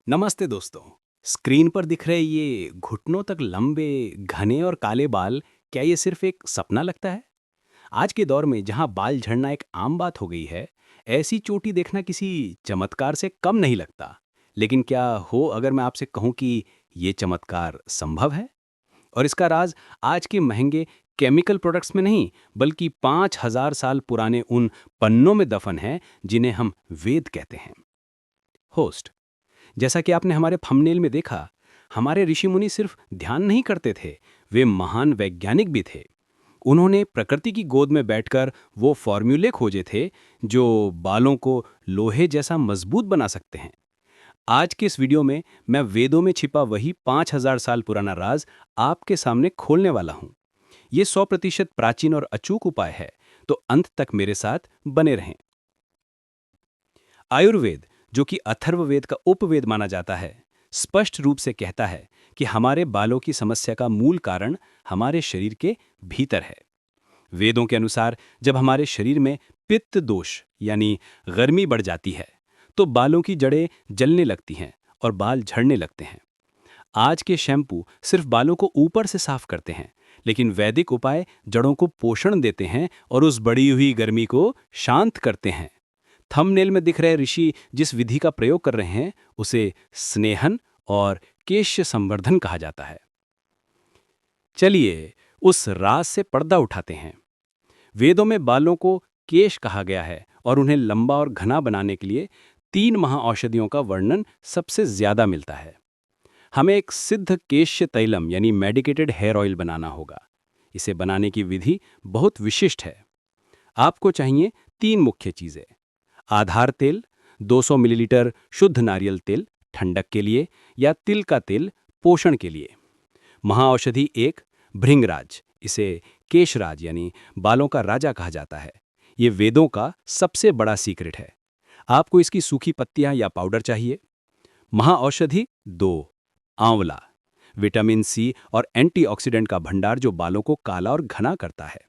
नमस्ते दोस्तों। स्क्रीन पर दिख रहे ये घुटनों तक लंबे, घने और काले बाल, क्या ये सिर्फ एक सपना लगता है? आज के दौर में जहां बाल झड़ना एक आम बात हो गई है, ऐसी चोटी देखना किसी चमत्कार से कम नहीं लगता। लेकिन क्या हो अगर मैं आपसे कहूं कि ये चमत्कार संभव है? और इसका राज आज के महंगे केमिकल प्रोडक्ट्स में नहीं, बल्कि 5000 साल पुराने उन पन्नों में दफन है जिन्हें हम वेद कहते हैं। होस्ट, जैसा कि आपने हमारे थंबनेल में देखा, हमारे ऋषि मुनि सिर्फ ध्यान नहीं करते थे, वे महान वैज्ञानिक भी थे। उन्होंने प्रकृति की गोद में बैठकर वो फॉर्मूले खोजे थे जो बालों को लोहे जैसा मजबूत बना सकते हैं। आज के इस वीडियो में मैं वेदों में छिपा वही 5000 साल पुराना राज आपके सामने खोलने वाला हूं। ये 100% प्राचीन और अचूक उपाय है, तो अंत तक मेरे साथ बने रहें। आयुर्वेद, जो कि अथर्ववेद का उपवेद माना जाता है, स्पष्ट रूप से कहता है कि हमारे बालों की समस्या का मूल कारण हमारे शरीर के भीतर है। वेदों के अनुसार जब हमारे शरीर में पित्त दोष यानी गर्मी बढ़ जाती है, तो बालों की जड़ें जलने लगती हैं और बाल झड़ने लगते हैं। आज के शैम्पू सिर्फ बालों को ऊपर से साफ करते हैं, लेकिन वैदिक उपाय जड़ों को पोषण देते हैं और उस बढ़ी हुई गर्मी को शांत करते हैं। थंबनेल में दिख रहे ऋषि जिस विधि का प्रयोग कर रहे हैं, उसे स्नेहन और केश संवर्धन कहा जाता है। चलिए उस राज से पर्दा उठाते हैं। वेदों में बालों को केश कहा गया है और उन्हें लंबा और घना बनाने के लिए 3 महाऔषधियों का वर्णन सबसे ज्यादा मिलता है। हमें एक सिद्ध केश तैलम यानी मेडिकेटेड हेयर ऑयल बनाना होगा। इसे बनाने की विधि बहुत विशिष्ट है। आपको चाहिए 3 मुख्य चीजें: आधार तेल 200 मिलीलीटर शुद्ध नारियल तेल ठंडक के लिए, या तिल का तेल पोषण के लिए। महाऔषधि 1 भृंगराज, इसे केशराज यानी बालों का राजा कहा जाता है। ये वेदों का सबसे बड़ा सीक्रेट है। आपको इसकी सूखी पत्तियां या पाउडर चाहिए। महाऔषधि 2 आंवला, विटामिन सी और एंटीऑक्सीडेंट का भंडार जो बालों को काला और घना करता है।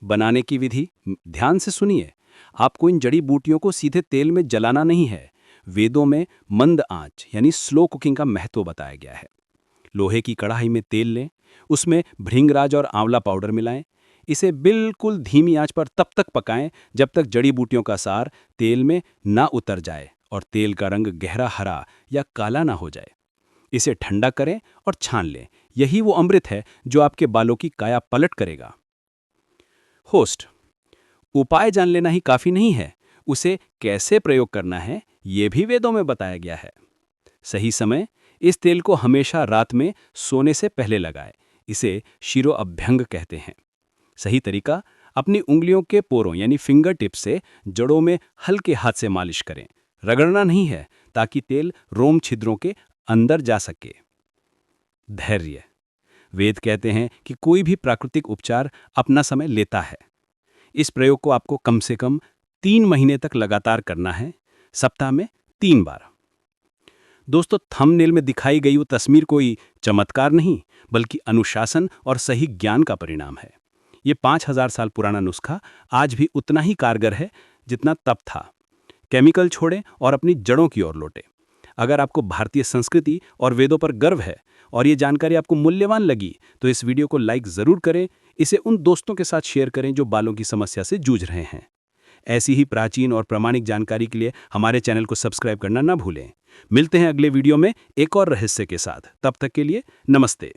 बनाने की विधि ध्यान से सुनिए। आपको इन जड़ी बूटियों को सीधे तेल में जलाना नहीं है। वेदों में मंद आंच यानी स्लो कुकिंग का महत्व बताया गया है। लोहे की कढ़ाई में तेल लें, उसमें भृंगराज और आंवला पाउडर मिलाएं। इसे बिल्कुल धीमी आंच पर तब तक पकाएं जब तक जड़ी बूटियों का सार तेल में ना उतर जाए और तेल का रंग गहरा हरा या काला ना हो जाए। इसे ठंडा करें और छान लें। यही वो अमृत है जो आपके बालों की काया पलट करेगा। होस्ट, उपाय जान लेना ही काफी नहीं है, उसे कैसे प्रयोग करना है ये भी वेदों में बताया गया है। सही समय: इस तेल को हमेशा रात में सोने से पहले लगाएं। इसे शिरो अभ्यंग कहते हैं। सही तरीका: अपनी उंगलियों के पोरों यानी फिंगर टिप से जड़ों में हल्के हाथ से मालिश करें। रगड़ना नहीं है, ताकि तेल रोम छिद्रों के अंदर जा सके। धैर्य: वेद कहते हैं कि कोई भी प्राकृतिक उपचार अपना समय लेता है। इस प्रयोग को आपको कम से कम 3 महीने तक लगातार करना है, सप्ताह में 3 बार। दोस्तों, थंबनेल में दिखाई गई वो तस्वीर कोई चमत्कार नहीं, बल्कि अनुशासन और सही ज्ञान का परिणाम है। ये 5000 साल पुराना नुस्खा आज भी उतना ही कारगर है जितना तब था। केमिकल छोड़ें और अपनी जड़ों की ओर लौटें। अगर आपको भारतीय संस्कृति और वेदों पर गर्व है और ये जानकारी आपको मूल्यवान लगी, तो इस वीडियो को लाइक ज़रूर करें। इसे उन दोस्तों के साथ शेयर करें जो बालों की समस्या से जूझ रहे हैं। ऐसी ही प्राचीन और प्रामाणिक जानकारी के लिए हमारे चैनल को सब्सक्राइब करना ना भूलें। मिलते हैं अगले वीडियो में एक और रहस्य के साथ। तब तक के लिए नमस्ते।